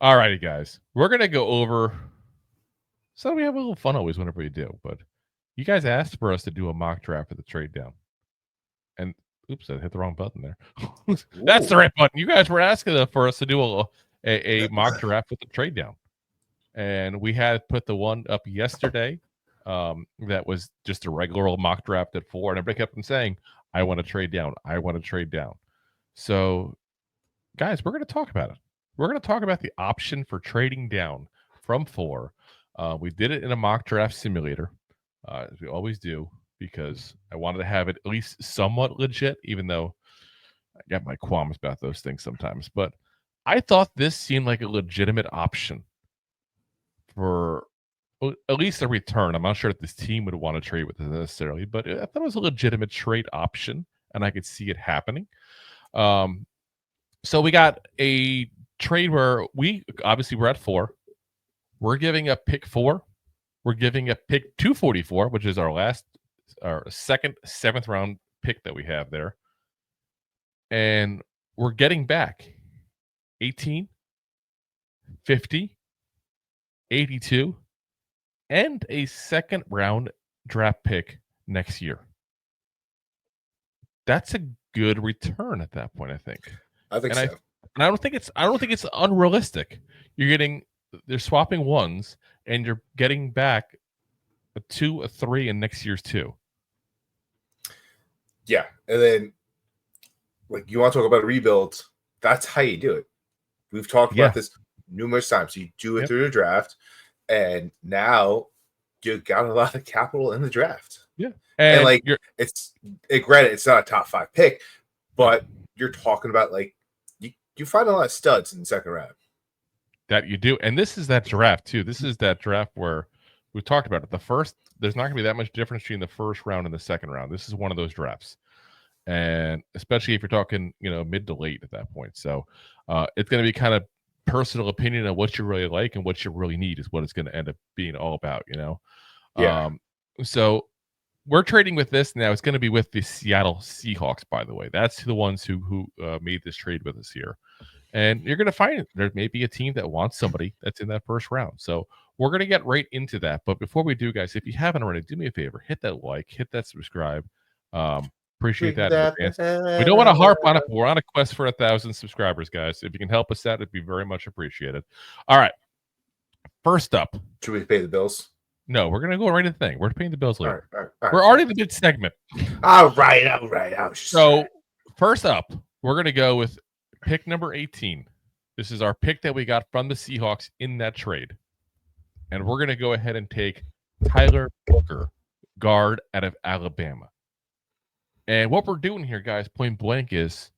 All righty, guys. We're gonna go over. So we have a little fun always whenever we do, but you guys asked for us to do a mock draft for the trade down, and oops, I hit the wrong button there. That's the Ooh. right button. You guys were asking for us to do a mock draft with the trade down, and we had put the one up yesterday. That was just a regular old mock draft at 4, and everybody kept on saying, "I want to trade down. I want to trade down." So, guys, we're going to talk about it. We're going to talk about the option for trading down from 4. We did it in a mock draft simulator, as we always do, because I wanted to have it at least somewhat legit, even though I got my qualms about those things sometimes. But I thought this seemed like a legitimate option for at least a return. I'm not sure if this team would want to trade with it necessarily, but I thought it was a legitimate trade option, and I could see it happening. So we got a trade where we obviously we're at 4. We're giving a pick 4. We're giving a pick 244, which is our second 7th round pick that we have there. And we're getting back 18, 50, 82, and a 2nd round draft pick next year. That's a good return at that point, I think. I think so. And I don't think it's unrealistic. They're swapping ones, and you're getting back a 2, a 3, and next year's 2. Yeah, and then like you want to talk about a rebuild, that's how you do it. We've talked about this numerous times. You do it through the draft, and now you got a lot of capital in the draft. Yeah, and like granted, it's not a top 5 pick, but you're talking about like you find a lot of studs in the 2nd round. That you do, and this is that draft too. This is that draft where we talked about it. There's not going to be that much difference between the 1st round and the 2nd round. This is one of those drafts, and especially if you're talking, mid to late at that point. So it's going to be kind of personal opinion on what you really like and what you really need is what it's going to end up being all about. Yeah. So we're trading with this now. It's going to be with the Seattle Seahawks, by the way. That's the ones who made this trade with us here. And you're going to find there may be a team that wants somebody that's in that 1st round. So we're going to get right into that. But before we do, guys, if you haven't already, do me a favor. Hit that like, hit that subscribe. Appreciate that in advance. We don't want to harp on it, but we're on a quest for 1,000 subscribers, guys. If you can help us out, it'd be very much appreciated. All right. First up. Should we pay the bills? No, we're going to go right into the thing. We're paying the bills later. All right. We're already in the mid segment. All right. So first up, we're going to go with pick number 18. This is our pick that we got from the Seahawks in that trade. And we're going to go ahead and take Tyler Booker, guard out of Alabama. And what we're doing here, guys, point blank, is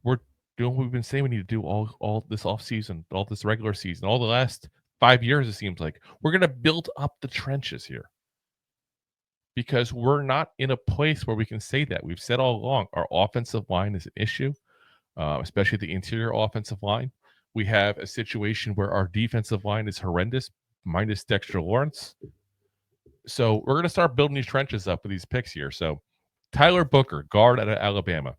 we're doing what we've been saying we need to do all this offseason, all this regular season, all the last 5 years, it seems like. We're going to build up the trenches here. Because we're not in a place where we can say that. We've said all along our offensive line is an issue. Especially the interior offensive line. We have a situation where our defensive line is horrendous, minus Dexter Lawrence. So we're going to start building these trenches up with these picks here. So Tyler Booker, guard out of Alabama.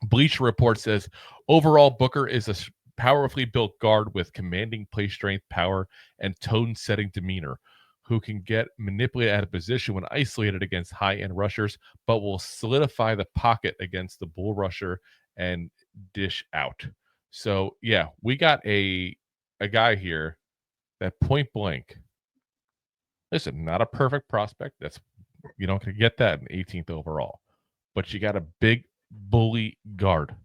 Bleacher Report says, overall, Booker is a powerfully built guard with commanding play strength, power, and tone-setting demeanor, who can get manipulated out of position when isolated against high-end rushers, but will solidify the pocket against the bull rusher and dish out. So yeah, we got a guy here that point blank. Listen, not a perfect prospect. That's you don't get that in 18th overall, but you got a big bully guard.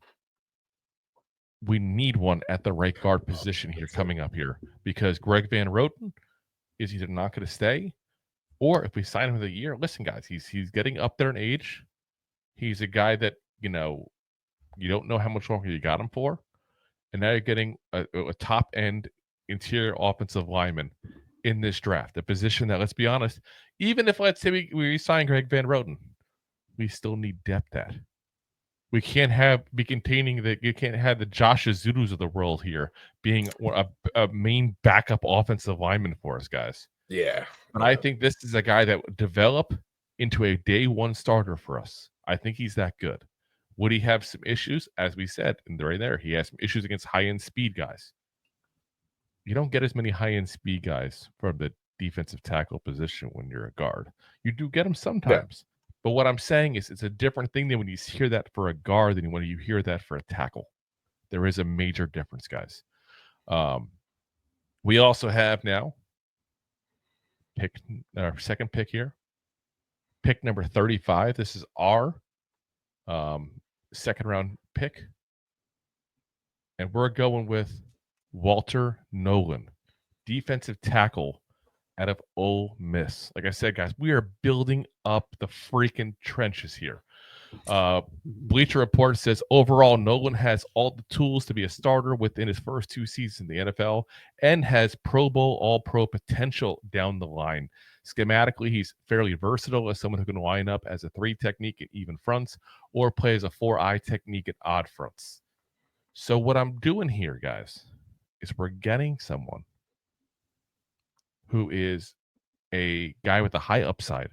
We need one at the right guard position here coming up here because Greg Van Roten is either not going to stay, or if we sign him for the year, listen, guys, he's getting up there in age. He's a guy that you don't know how much longer you got him for. And now you're getting a top end interior offensive lineman in this draft, a position that, let's be honest, even if let's say we sign Greg Van Roten, we still need depth at. We can't you can't have the Josh Azudus of the world here being a main backup offensive lineman for us, guys. Yeah. And I think this is a guy that would develop into a day one starter for us. I think he's that good. Would he have some issues? As we said, and right there, he has some issues against high-end speed guys. you don't get as many high-end speed guys from the defensive tackle position when you're a guard. You do get them sometimes. Yeah. But what I'm saying is it's a different thing than when you hear that for a guard than when you hear that for a tackle. There is a major difference, guys. We also have now our second pick here. Pick number 35. This is our second round pick. And we're going with Walter Nolen, defensive tackle out of Ole Miss. Like I said, guys, we are building up the freaking trenches here. Bleacher Report says overall, Nolen has all the tools to be a starter within his first 2 seasons in the NFL and has Pro Bowl All-Pro potential down the line. Schematically, he's fairly versatile as someone who can line up as a 3 technique in even fronts or play as a 4-eye technique in odd fronts. So what I'm doing here, guys, is we're getting someone who is a guy with a high upside,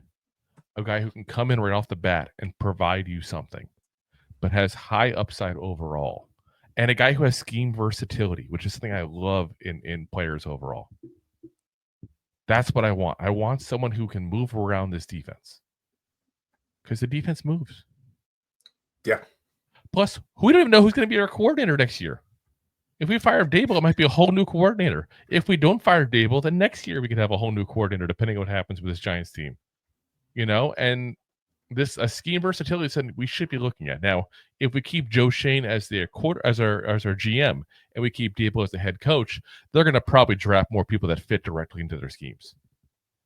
a guy who can come in right off the bat and provide you something, but has high upside overall, and a guy who has scheme versatility, which is something I love in players overall. That's what I want. I want someone who can move around this defense because the defense moves. Yeah. Plus, we don't even know who's going to be our coordinator next year. If we fire Dable, it might be a whole new coordinator. If we don't fire Dable, then next year we could have a whole new coordinator, depending on what happens with this Giants team. You know, and this a scheme versatility is something we should be looking at. Now, if we keep Joe Shane as our GM and we keep Dable as the head coach, they're going to probably draft more people that fit directly into their schemes.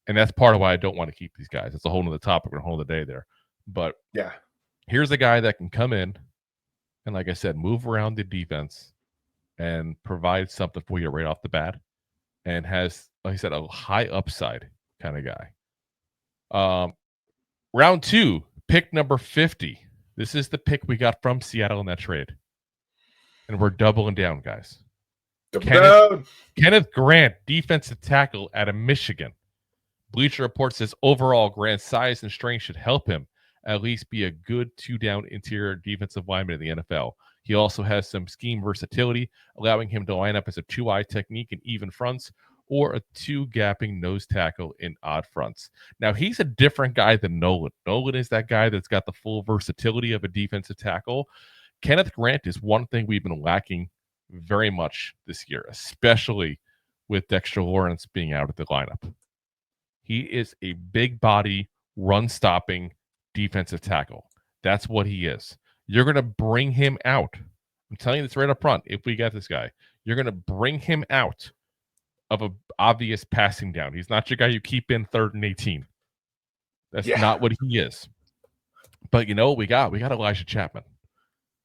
And that's part of why I don't want to keep these guys. It's a whole other topic and a whole other day there. But yeah, here's a guy that can come in and, like I said, move around the defense and provide something for you right off the bat, and has, like I said, a high upside kind of guy. Round 2, pick number 50. This is the pick we got from Seattle in that trade. And we're doubling down, guys. Kenneth Grant, defensive tackle out of Michigan. Bleacher Report says overall, Grant's size and strength should help him at least be a good 2-down interior defensive lineman in the NFL. He also has some scheme versatility, allowing him to line up as a 2-eye technique in even fronts or a 2-gapping nose tackle in odd fronts. Now, he's a different guy than Nolen. Nolen is that guy that's got the full versatility of a defensive tackle. Kenneth Grant is one thing we've been lacking very much this year, especially with Dexter Lawrence being out of the lineup. He is a big body, run-stopping defensive tackle. That's what he is. You're going to bring him out. I'm telling you this right up front. If we get this guy, you're going to bring him out of an obvious passing down. He's not your guy you keep in 3rd and 18. That's not what he is. But you know what we got? We got Elijah Chapman,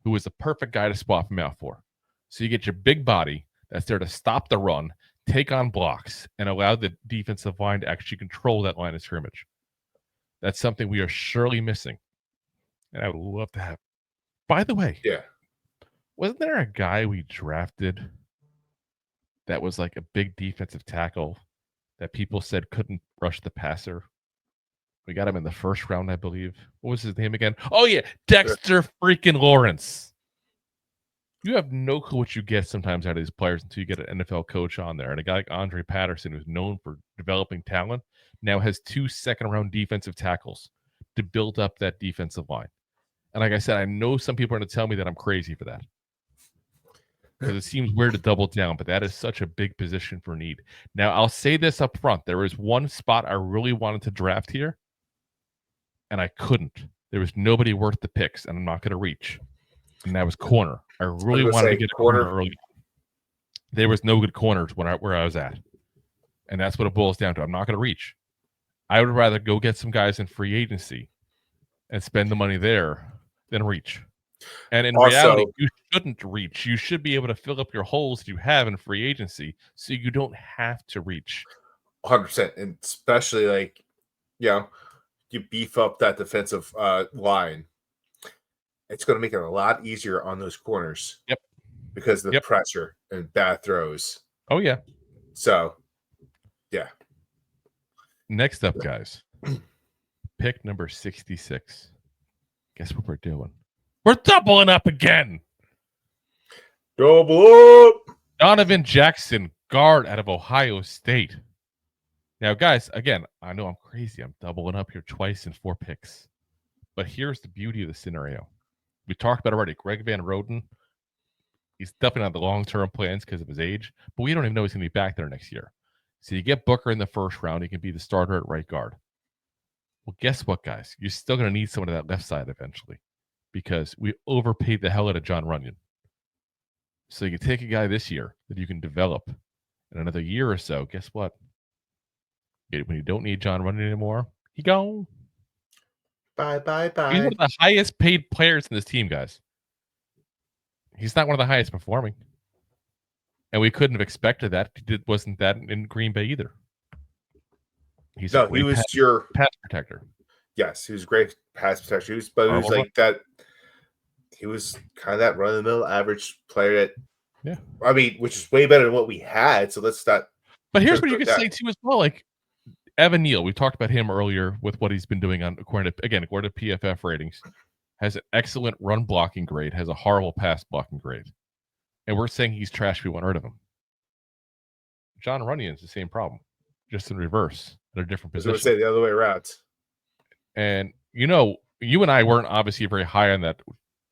who is the perfect guy to swap him out for. So you get your big body that's there to stop the run, take on blocks, and allow the defensive line to actually control that line of scrimmage. That's something we are surely missing. And I would love to have. By the way, wasn't there a guy we drafted that was like a big defensive tackle that people said couldn't rush the passer? We got him in the 1st round, I believe. What was his name again? Oh, yeah, Dexter freaking Lawrence. You have no clue what you get sometimes out of these players until you get an NFL coach on there. And a guy like Andre Patterson, who's known for developing talent, now has 2 second-round defensive tackles to build up that defensive line. And like I said, I know some people are going to tell me that I'm crazy for that, because it seems weird to double down, but that is such a big position for need. Now, I'll say this up front. There is one spot I really wanted to draft here, and I couldn't. There was nobody worth the picks, and I'm not going to reach. And that was corner. I really wanted to get a corner early. There was no good corners where I was at. And that's what it boils down to. I'm not going to reach. I would rather go get some guys in free agency and spend the money there than reach. And in reality, you shouldn't reach. You should be able to fill up your holes you have in free agency so you don't have to reach. 100%. And especially you beef up that defensive line. It's going to make it a lot easier on those corners. Yep. Because of the pressure and bad throws. Oh, yeah. So, yeah. Next up, guys. Pick number 66. Guess what we're doing? We're doubling up again. Double up. Donovan Jackson, guard out of Ohio State. Now, guys, again, I know I'm crazy. I'm doubling up here twice in 4 picks. But here's the beauty of the scenario. We talked about already. Greg Van Roden, he's definitely not the long-term plans because of his age, but we don't even know he's going to be back there next year. So you get Booker in the first round. He can be the starter at right guard. Well, guess what, guys? You're still going to need someone to that left side eventually because we overpaid the hell out of John Runyon. So you can take a guy this year that you can develop in another year or so. Guess what? When you don't need John Runyon anymore, he gone. Bye. He's one of the highest paid players in this team, guys. He's not one of the highest performing. And we couldn't have expected that. Wasn't that in Green Bay either. He was your pass protector. Yes, he was great pass protector. But it was like that. He was kind of that run-of-the-mill average player that, I mean, which is way better than what we had. So let's not. But here's what you could say too as well. Like Evan Neal, we talked about him earlier with what he's been doing according to PFF ratings. Has an excellent run blocking grade, has a horrible pass blocking grade. And we're saying he's trash. We want rid of him. John Runyon's the same problem, just in reverse at a different position. I was going to say the other way around. And, you and I weren't obviously very high on that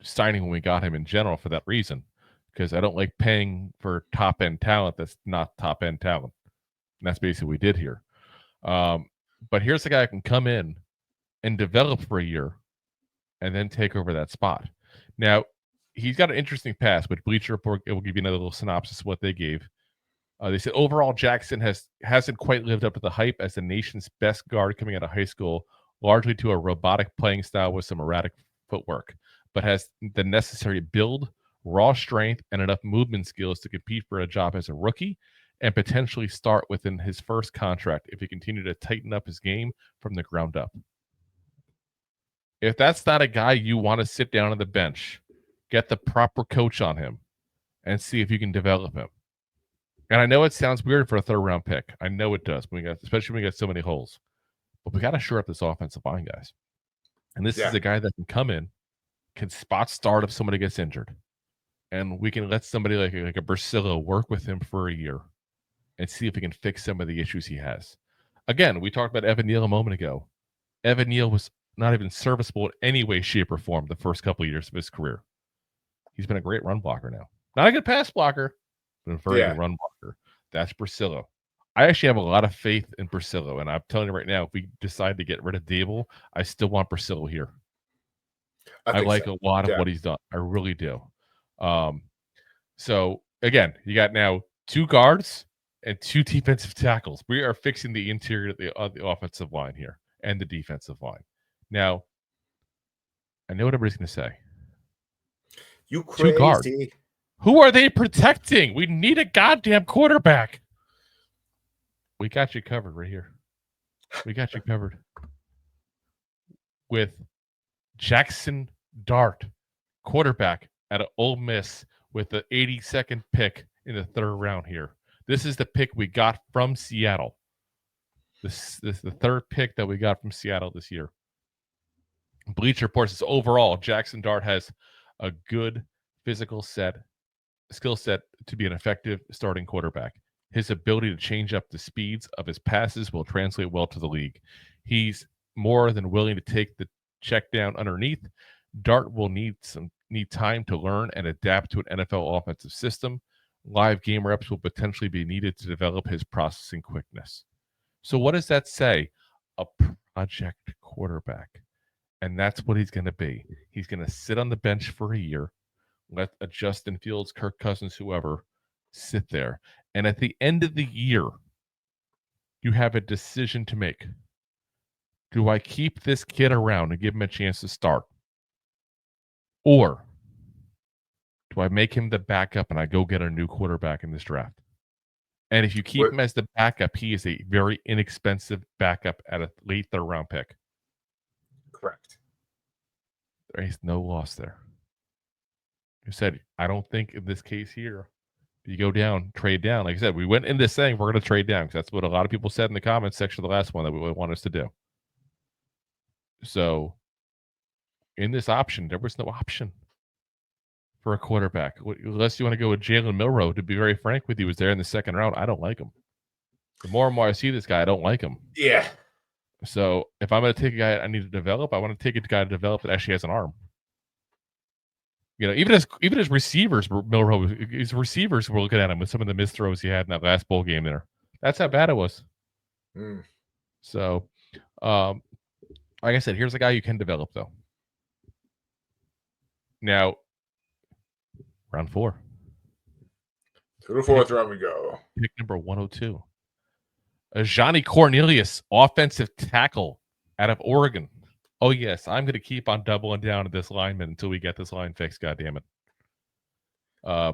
signing when we got him in general for that reason, because I don't like paying for top-end talent that's not top-end talent. And that's basically what we did here. But here's a guy who can come in and develop for a year and then take over that spot. Now, he's got an interesting pass, but Bleacher Report will give you another little synopsis of what they gave. They said overall Jackson hasn't quite lived up to the hype as the nation's best guard coming out of high school, largely to a robotic playing style with some erratic footwork, but has the necessary build, raw strength, and enough movement skills to compete for a job as a rookie and potentially start within his first contract if he continued to tighten up his game from the ground up. If that's not a guy you want to sit down on the bench, get the proper coach on him and see if you can develop him. And I know it sounds weird for a 3rd-round pick. I know it does, especially when we got so many holes. But we got to shore up this offensive line, guys. And this is a guy that can come in, can spot start if somebody gets injured. And we can let somebody like a Bursillo work with him for a year and see if we can fix some of the issues he has. Again, we talked about Evan Neal a moment ago. Evan Neal was not even serviceable in any way, shape, or form the first couple of years of his career. He's been a great run blocker now. Not a good pass blocker, but a very good run blocker. That's Bursillo. I actually have a lot of faith in Bursillo, and I'm telling you right now, if we decide to get rid of Dable, I still want Bursillo here. I like a lot of what he's done. I really do. So, again, you got now 2 guards and 2 defensive tackles. We are fixing the interior of the offensive line here and the defensive line. Now, I know what everybody's going to say. You crazy. 2 guards. Who are they protecting? We need a goddamn quarterback. We got you covered right here. We got you covered with Jackson Dart, quarterback at Ole Miss with the 82nd pick in the 3rd round here. This is the pick we got from Seattle. This is the 3rd pick that we got from Seattle this year. Bleacher Report says overall, Jackson Dart has a good physical skill set to be an effective starting quarterback. His ability to change up the speeds of his passes will translate well to the league. He's more than willing to take the check down underneath. Dart will need time to learn and adapt to an NFL offensive system. Live game reps will potentially be needed to develop his processing quickness. So what does that say? A project quarterback. And that's what he's going to be. He's going to sit on the bench for a year, let a Justin Fields, Kirk Cousins, whoever, sit there. And at the end of the year, you have a decision to make. Do I keep this kid around and give him a chance to start? Or do I make him the backup and I go get a new quarterback in this draft? And if you keep him as the backup, he is a very inexpensive backup at a late 3rd round pick. Correct. There is no loss there. You said, I don't think in this case here, you go down, trade down. Like I said, we went into saying we're going to trade down because that's what a lot of people said in the comments section of the last one that we would want us to do. So in this option, there was no option. for a quarterback. Unless you want to go with Jalen Milroe, to be very frank with you, was there in the second round. I don't like him. The more and more I see this guy, I don't like him. Yeah. So if I'm going to take a guy I need to develop, I want to take a guy to develop that actually has an arm. You know, even his receivers, Milroe, his receivers were looking at him with some of the missed throws he had in that last bowl game there. That's how bad it was. So, like I said, here's a guy you can develop, though. Now, round 4. To the fourth round we go. Pick number 102. Johnny Cornelius, offensive tackle out of Oregon. Oh, yes, I'm going to keep on doubling down at this lineman until we get this line fixed, goddammit.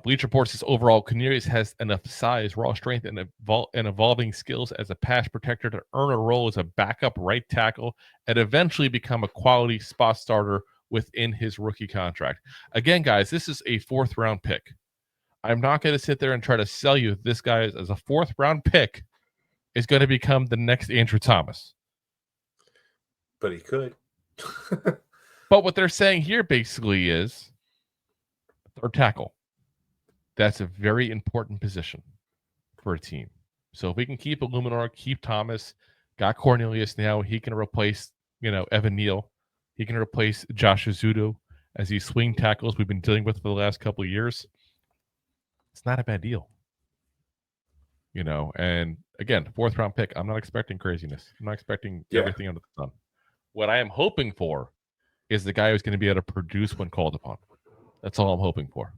Bleach Report says overall, Cornelius has enough size, raw strength, and evolving skills as a pass protector to earn a role as a backup right tackle and eventually become a quality spot starter within his rookie contract. Again, guys, this is a 4th-round pick. I'm not going to sit there and try to sell you this guy as a 4th-round pick is going to become the next Andrew Thomas. But he could. But what they're saying here basically is third tackle. That's a very important position for a team. So if we can keep Illuminor, keep Thomas, got Cornelius now, he can replace, Evan Neal. He can replace Josh Azudo as these swing tackles we've been dealing with for the last couple of years. It's not a bad deal. And again, 4th-round pick. I'm not expecting craziness. I'm not expecting everything under the sun. What I am hoping for is the guy who's going to be able to produce when called upon. That's all I'm hoping for.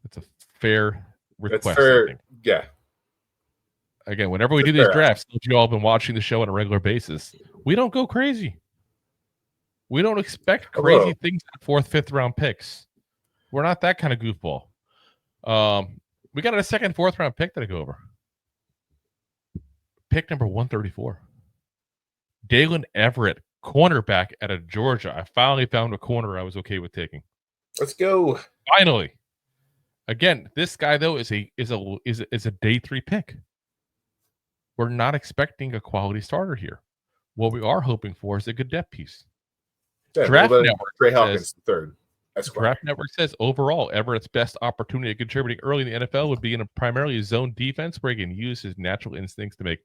It's a fair request. That's fair. Yeah. Again, whenever we do these drafts, you all have been watching the show on a regular basis. We don't go crazy. We don't expect crazy things at 4th, 5th-round picks. We're not that kind of goofball. We got a 2nd, 4th-round pick that I go over. Pick number 134. Dalen Everett, cornerback out of Georgia. I finally found a corner I was okay with taking. Let's go. Finally. Again, this guy though is a day 3 pick. We're not expecting a quality starter here. What we are hoping for is a good depth piece. Yeah, Draft Network Trey Hawkins, 3rd. Draft Network says overall, Everett's best opportunity of contributing early in the NFL would be in a primarily zone defense where he can use his natural instincts to make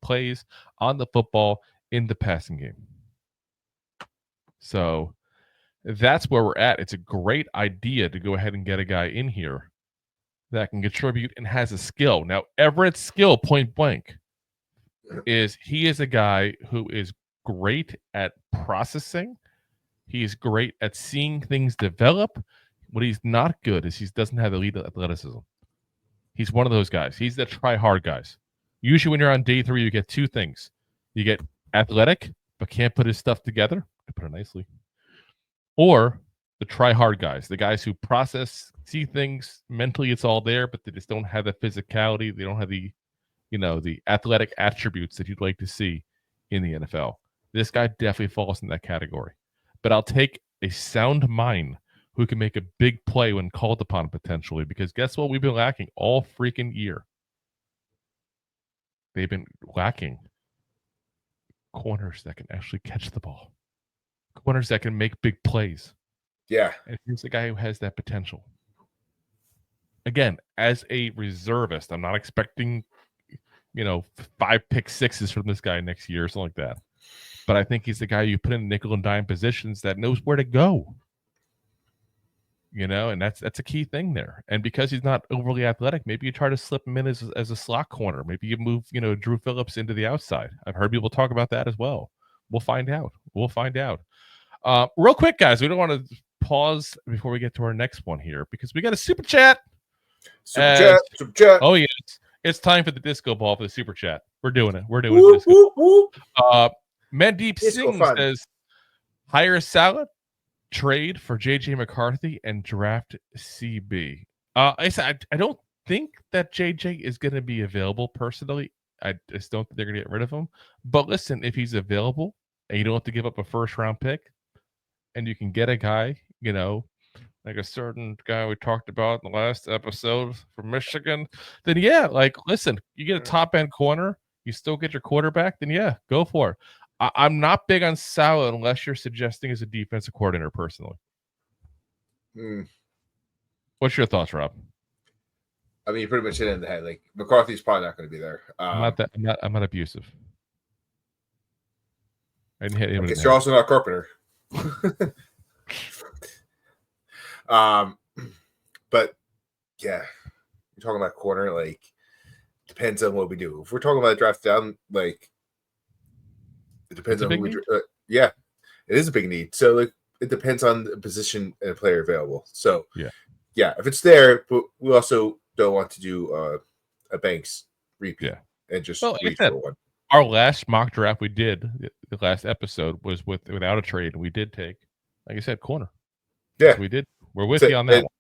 plays on the football in the passing game. So that's where we're at. It's a great idea to go ahead and get a guy in here that can contribute and has a skill. Now, Everett's skill, point blank, is he is a guy who is great at processing. He's great at seeing things develop. What he's not good is he doesn't have elite athleticism. He's one of those guys. He's the try-hard guys. Usually when you're on day 3, you get 2 things. You get athletic, but can't put his stuff together, to put it nicely. Or the try-hard guys, the guys who process, see things, mentally it's all there, but they just don't have the physicality. They don't have the, the athletic attributes that you'd like to see in the NFL. This guy definitely falls in that category. But I'll take a sound mind who can make a big play when called upon potentially, because guess what we've been lacking all freaking year? They've been lacking corners that can actually catch the ball. Corners that can make big plays. Yeah. And here's the guy who has that potential. Again, as a reservist, I'm not expecting, 5 pick sixes from this guy next year or something like that. But I think he's the guy you put in nickel and dime positions that knows where to go. And that's a key thing there. And because he's not overly athletic, maybe you try to slip him in as a slot corner. Maybe you move, Drew Phillips into the outside. I've heard people talk about that as well. We'll find out. Real quick, guys, we don't want to pause before we get to our next one here because we got a super chat. Super chat. Oh, yes. It's time for the disco ball for the super chat. We're doing it. Disco. Mandeep Singh says, hire Salad, trade for J.J. McCarthy, and draft CB. I don't think that J.J. is going to be available personally. I just don't think they're going to get rid of him. But listen, if he's available and you don't have to give up a 1st-round pick and you can get a guy, like a certain guy we talked about in the last episode from Michigan, then listen, you get a top-end corner, you still get your quarterback, then go for it. I'm not big on Salah unless you're suggesting as a defensive coordinator personally. What's your thoughts, Rob? I mean, you pretty much hit it in the head. Like McCarthy's probably not going to be there. I'm not abusive. I didn't hit him. I guess you're also not Carpenter. But yeah, you're talking about corner. Like, depends on what we do. If we're talking about draft down, like, it depends on who we. Yeah, it is a big need. So like, it depends on the position and the player available. So yeah, if it's there, but we also don't want to do a Banks repeat and just reach for one. Our last mock draft we did, the last episode, was without a trade. We did take, like I said, corner. Yeah, we did. We're with you on that one.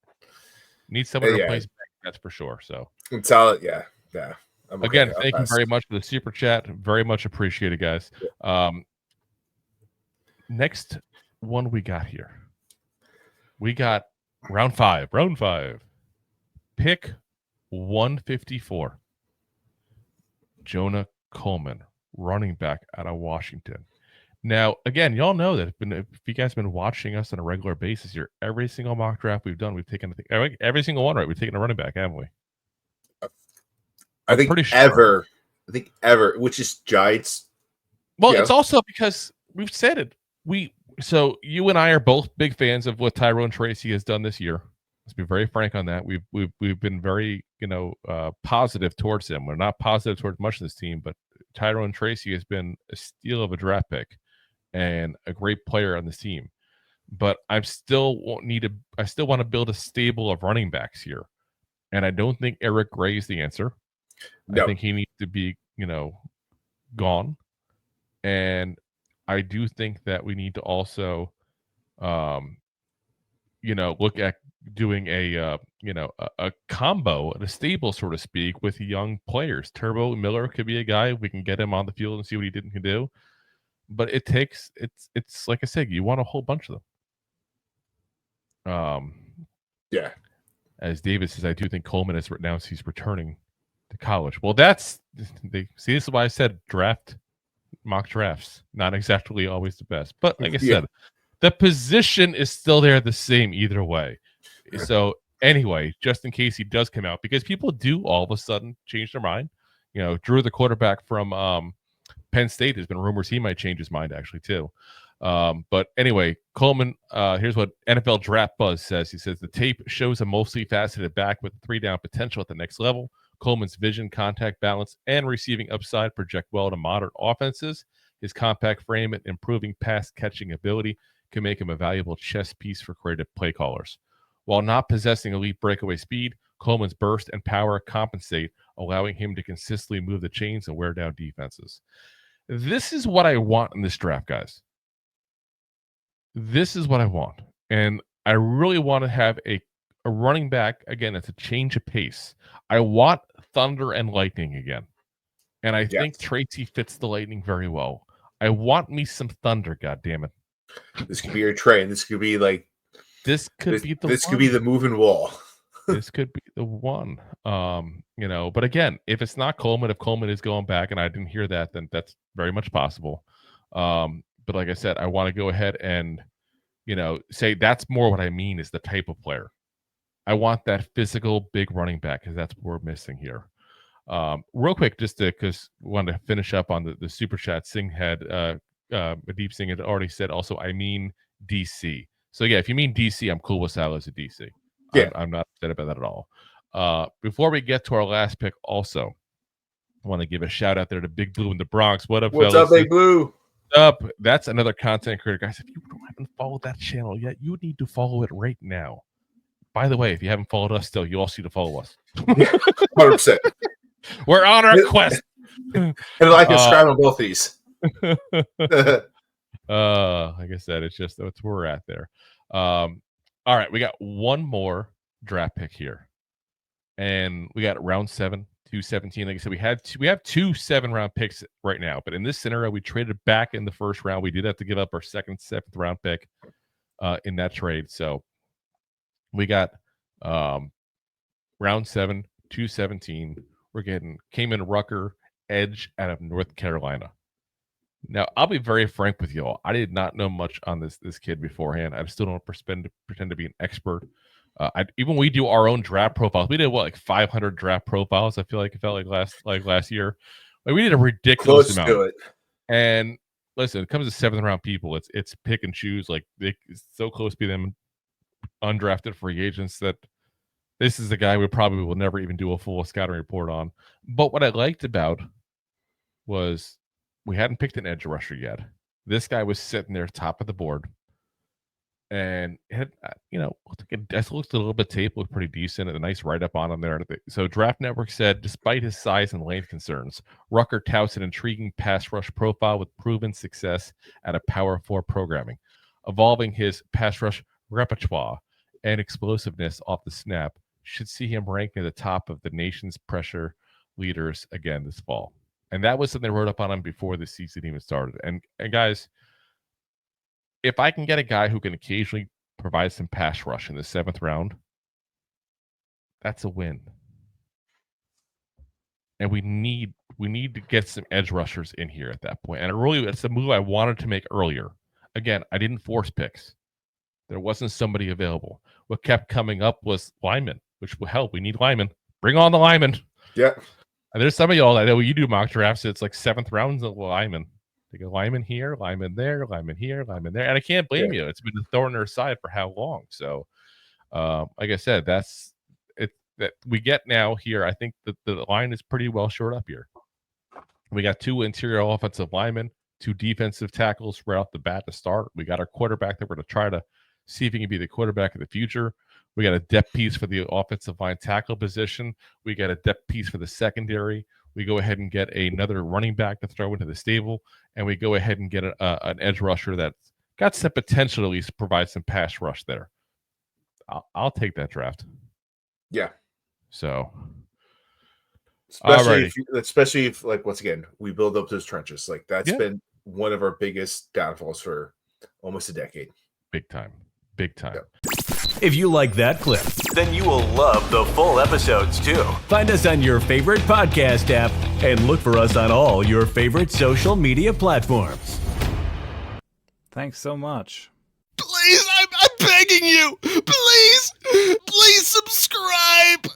Need someone to replace Banks, that's for sure. So it's solid. Yeah. Again, thank you very much for the super chat. Very much appreciated, guys. Next one we got here. We got round five. Pick 154. Jonah Coleman, running back out of Washington. Now, again, y'all know that if you guys have been watching us on a regular basis here, every single mock draft we've done, we've taken every single one, right? We've taken a running back, haven't we? I think ever, which is Giants. Well, it's also because we've said it. So you and I are both big fans of what Tyrone Tracy has done this year. Let's be very frank on that. We've been very positive towards him. We're not positive towards much of this team, but Tyrone Tracy has been a steal of a draft pick and a great player on this team. But I still want to build a stable of running backs here, and I don't think Eric Gray is the answer. No. I think he needs to be gone, and I do think that we need to also look at doing a combo, a stable, so to speak, with young players. Turbo Miller could be a guy. We can get him on the field and see what he can do. But it's like I said, you want a whole bunch of them. Yeah. As David says, I do think Coleman has announced he's returning to college. Well, this is why I said mock drafts, not exactly always the best. But like I said, the position is still there the same either way. So anyway, just in case he does come out, because people do all of a sudden change their mind. Drew, the quarterback from Penn State, there's been rumors he might change his mind actually too. But anyway, Coleman, here's what NFL Draft Buzz says. He says the tape shows a mostly faceted back with 3-down potential at the next level. Coleman's vision, contact balance, and receiving upside project well to modern offenses. His compact frame and improving pass catching ability can make him a valuable chess piece for creative play callers. While not possessing elite breakaway speed, Coleman's burst and power compensate, allowing him to consistently move the chains and wear down defenses. This is what I want in this draft, guys. This is what I want. And I really want to have a running back, again, it's a change of pace. I want thunder and lightning again. And I think Tracy fits the lightning very well. I want me some thunder, goddammit. This could be your train. This could be like this could be the moving wall. This could be the one. But again, if it's not Coleman, if Coleman is going back and I didn't hear that, then that's very much possible. But like I said, I want to go ahead and say that's more what I mean is the type of player. I want that physical big running back because that's what we're missing here. Real quick, just because we wanted to finish up on the super chat. Singh had Deep Singh had already said also, I mean DC. So yeah, if you mean DC, I'm cool with Salah as a DC. Yeah. I'm not upset about that at all. Before we get to our last pick, also, I want to give a shout out there to Big Blue in the Bronx. What up, What's fellas? up, Big Blue? Up. That's another content creator, guys. If you haven't followed that channel yet, you need to follow it right now. By the way, if you haven't followed us still, you also need to follow us. 100%. We're on our quest. And like and subscribe on both these. Like I said, it's just that's where we're at there. All right, we got one more draft pick here, and we got round 7, 217. Like I said, we have 2 7-round picks right now, but in this scenario, we traded back in the first round. We did have to give up our second, 7th round pick in that trade. So we got round 7, 217. We're getting Kamen Rucker, edge out of North Carolina. Now, I'll be very frank with you all. I did not know much on this kid beforehand. I still don't pretend to be an expert. Even we do our own draft profiles. We did like 500 draft profiles. I feel like it felt like last year. Like we did a ridiculous Close amount. to it. And listen, it comes to 7th round people. It's pick and choose. Like it's so close to be them undrafted free agents that this is the guy we probably will never even do a full scouting report on. But what I liked about was we hadn't picked an edge rusher yet. This guy was sitting there top of the board. And it had, I looked a little bit tape, looked pretty decent, and a nice write-up on him there. So Draft Network said, despite his size and length concerns, Rucker touts an intriguing pass rush profile with proven success at a Power 4 programming, evolving his pass rush repertoire and explosiveness off the snap should see him rank near the top of the nation's pressure leaders again this fall. And that was something they wrote up on him before the season even started. And guys, if I can get a guy who can occasionally provide some pass rush in the 7th round, that's a win. And we need to get some edge rushers in here at that point. And it's a move I wanted to make earlier. Again, I didn't force picks. There wasn't somebody available. What kept coming up was linemen, which will help. We need linemen. Bring on the linemen. Yeah. And there's some of y'all that know you do mock drafts. It's like 7th rounds of linemen. They go lineman here, lineman there, lineman here, lineman there. And I can't blame you. It's been a thorn in their side for how long? So, like I said, that's it that we get now here. I think that the line is pretty well shored up here. We got 2 interior offensive linemen, 2 defensive tackles right off the bat to start. We got our quarterback that we're going to try to see if he can be the quarterback of the future. We got a depth piece for the offensive line tackle position. We got a depth piece for the secondary. We go ahead and get another running back to throw into the stable, and we go ahead and get an edge rusher that's got some potential to at least provide some pass rush there. I'll take that draft. Yeah. So, especially if like once again we build up those trenches. Like that's been one of our biggest downfalls for almost a decade. Big time. Yeah. If you like that clip, then you will love the full episodes too. Find us on your favorite podcast app and look for us on all your favorite social media platforms. Thanks so much. Please, I'm begging you. Please subscribe.